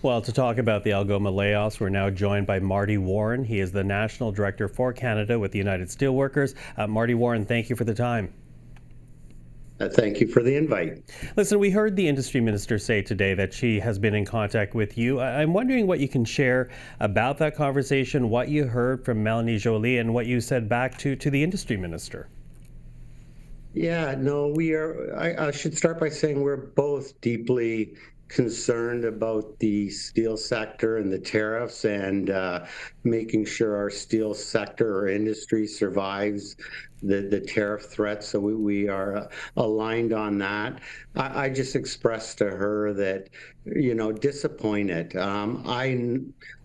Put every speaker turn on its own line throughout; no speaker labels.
Well, to talk about the Algoma layoffs, we're now joined by Marty Warren. He is the National Director for Canada with the United Steelworkers. Marty Warren, thank you for the time.
Thank you for the invite.
Listen, we heard the industry minister say today that she has been in contact with you. I'm wondering what you can share about that conversation, what you heard from Melanie Joly, and what you said back to the industry minister.
Yeah, no, we are. I should start by saying we're both deeply concerned about the steel sector and the tariffs and making sure our steel sector or industry survives the tariff threats. So we are aligned on that. I just expressed to her that, disappointed.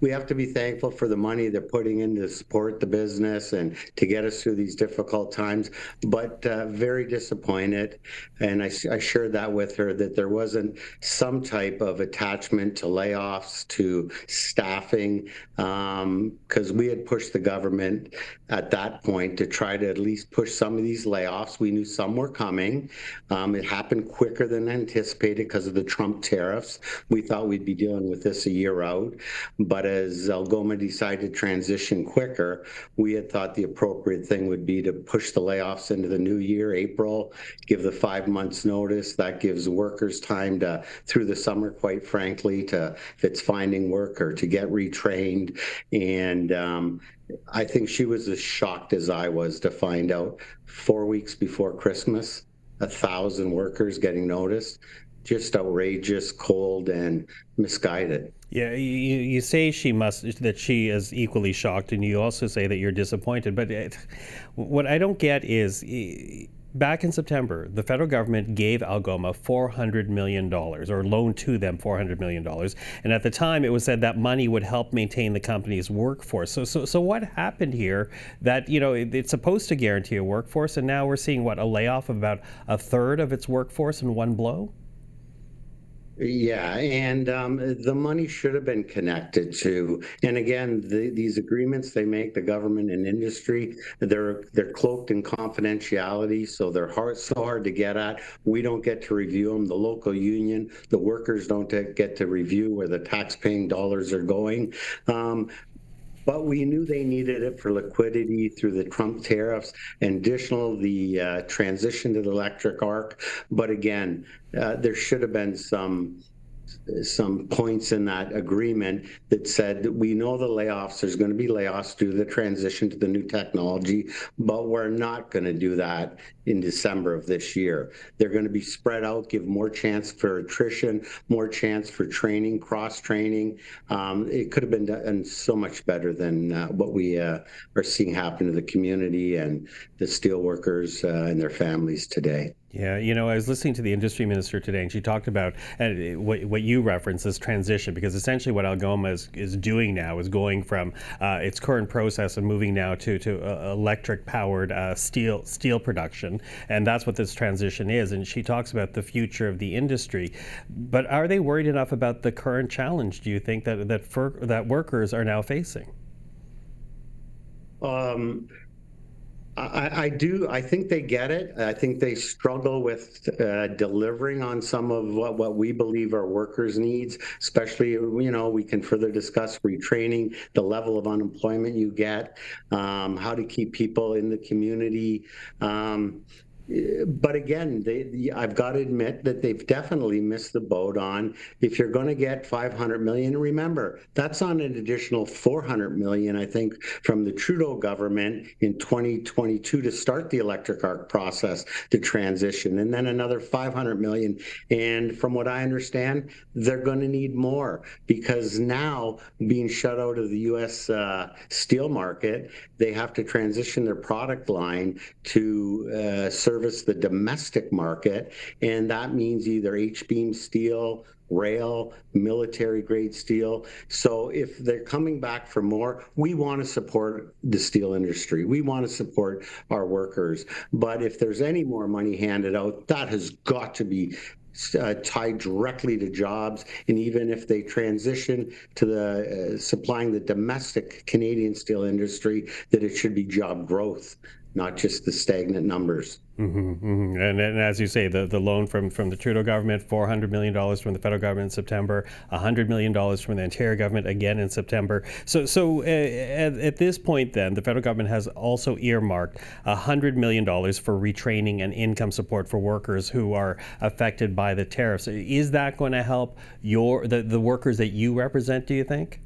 We have to be thankful for the money they're putting in to support the business and to get us through these difficult times, but very disappointed. And I shared that with her, that there wasn't some type of attachment to layoffs, to staffing, because we had pushed the government at that point to try to at least push some of these layoffs. We knew some were coming. It happened quicker than anticipated because of the Trump tariffs. We thought we'd be dealing with this a year out, but as Algoma decided to transition quicker, we had thought the appropriate thing would be to push the layoffs into the new year, April, give the 5 months notice. That gives workers time to, through the summer, quite frankly, to, if it's finding work or to get retrained. And I think she was as shocked as I was to find out 4 weeks before Christmas, 1,000 workers getting noticed. Just outrageous, cold, and misguided.
Yeah, you say that she is equally shocked, and you also say that you're disappointed. But what I don't get is, back in September, the federal government gave Algoma $400 million, or loaned to them $400 million. And at the time, it was said that money would help maintain the company's workforce. So what happened here that, it's supposed to guarantee a workforce, and now we're seeing, a layoff of about a third of its workforce in one blow?
Yeah, and the money should have been connected to, and again, these agreements they make, the government and industry, they're cloaked in confidentiality, so they're so hard to get at. We don't get to review them. The local union, the workers don't get to review where the tax-paying dollars are going. But we knew they needed it for liquidity through the Trump tariffs and additional the transition to the electric arc. But again, there should have been some points in that agreement that said that we know the layoffs, there's going to be layoffs due to the transition to the new technology, but we're not going to do that in December of this year. They're going to be spread out, give more chance for attrition, more chance for training, cross-training. It could have been done so much better than what we are seeing happen to the community and the steelworkers and their families today.
Yeah, I was listening to the industry minister today, and she talked about what you referenced as transition, because essentially what Algoma is doing now is going from its current process and moving now to electric-powered steel production, and that's what this transition is. And she talks about the future of the industry. But are they worried enough about the current challenge, do you think, that workers are now facing?
I do. I think they get it. I think they struggle with delivering on some of what we believe our workers' needs, especially, we can further discuss retraining, the level of unemployment you get, how to keep people in the community. But again, I've got to admit that they've definitely missed the boat on, if you're going to get $500 million, remember, that's on an additional $400 million, I think, from the Trudeau government in 2022 to start the electric arc process to transition, and then another $500 million. And from what I understand, they're going to need more, because now, being shut out of the U.S. Steel market, they have to transition their product line to service the domestic market, and that means either H-beam steel, rail, military grade steel. So if they're coming back for more, we want to support the steel industry. We want to support our workers. But if there's any more money handed out, that has got to be tied directly to jobs. And even if they transition to the supplying the domestic Canadian steel industry, that it should be job growth. not just the stagnant numbers.
And as you say, the loan from the Trudeau government, $400 million from the federal government in September, $100 million from the Ontario government again in September. So at this point, then, the federal government has also earmarked $100 million for retraining and income support for workers who are affected by the tariffs. Is that going to help the workers that you represent, do you think?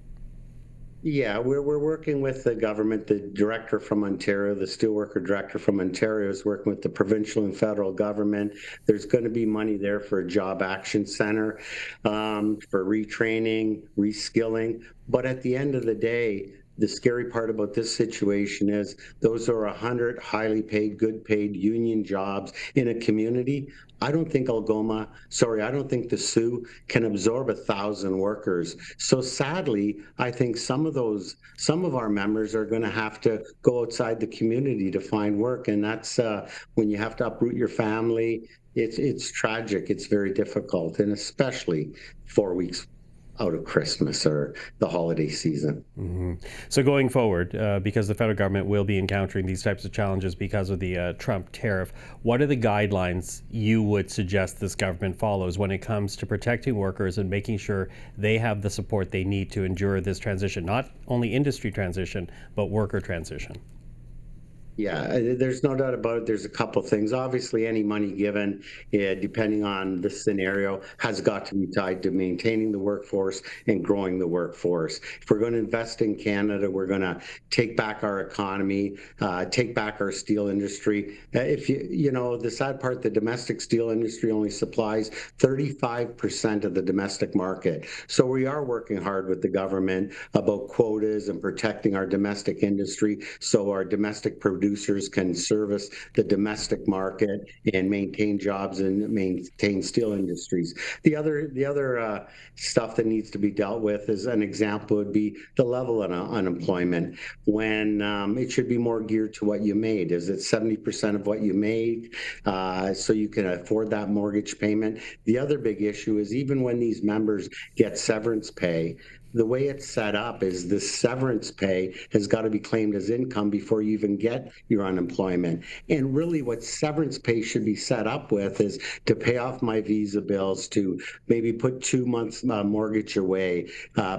Yeah, we're working with the government. The director from Ontario, the steelworker director from Ontario, is working with the provincial and federal government. There's going to be money there for a job action center, for retraining, reskilling. But at the end of the day, the scary part about this situation is those are 100 highly paid, good paid union jobs in a community. I don't think I don't think the Sioux can absorb 1,000 workers. So sadly, I think some of our members are going to have to go outside the community to find work, and that's when you have to uproot your family. It's tragic. It's very difficult, and especially 4 weeks out of Christmas or the holiday season.
So going forward, because the federal government will be encountering these types of challenges because of the Trump tariff, what are the guidelines you would suggest this government follows when it comes to protecting workers and making sure they have the support they need to endure this transition, not only industry transition, but worker transition?
Yeah, there's no doubt about it. There's a couple things. Obviously, any money given, depending on the scenario, has got to be tied to maintaining the workforce and growing the workforce. If we're going to invest in Canada, we're going to take back our economy, take back our steel industry. If the sad part, the domestic steel industry only supplies 35% of the domestic market. So we are working hard with the government about quotas and protecting our domestic industry so our domestic producers can service the domestic market and maintain jobs and maintain steel industries. The other stuff that needs to be dealt with, as an example, would be the level of unemployment, when it should be more geared to what you made. Is it 70% of what you made, so you can afford that mortgage payment? The other big issue is, even when these members get severance pay, the way it's set up is the severance pay has got to be claimed as income before you even get your unemployment. And really, what severance pay should be set up with is to pay off my visa bills, to maybe put 2 months mortgage away,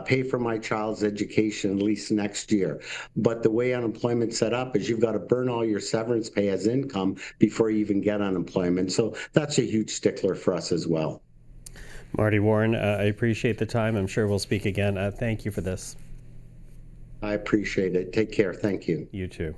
pay for my child's education at least next year. But the way unemployment's set up is you've got to burn all your severance pay as income before you even get unemployment. So that's a huge stickler for us as well.
Marty Warren, I appreciate the time. I'm sure we'll speak again. Thank you for this.
I appreciate it. Take care. Thank you.
You too.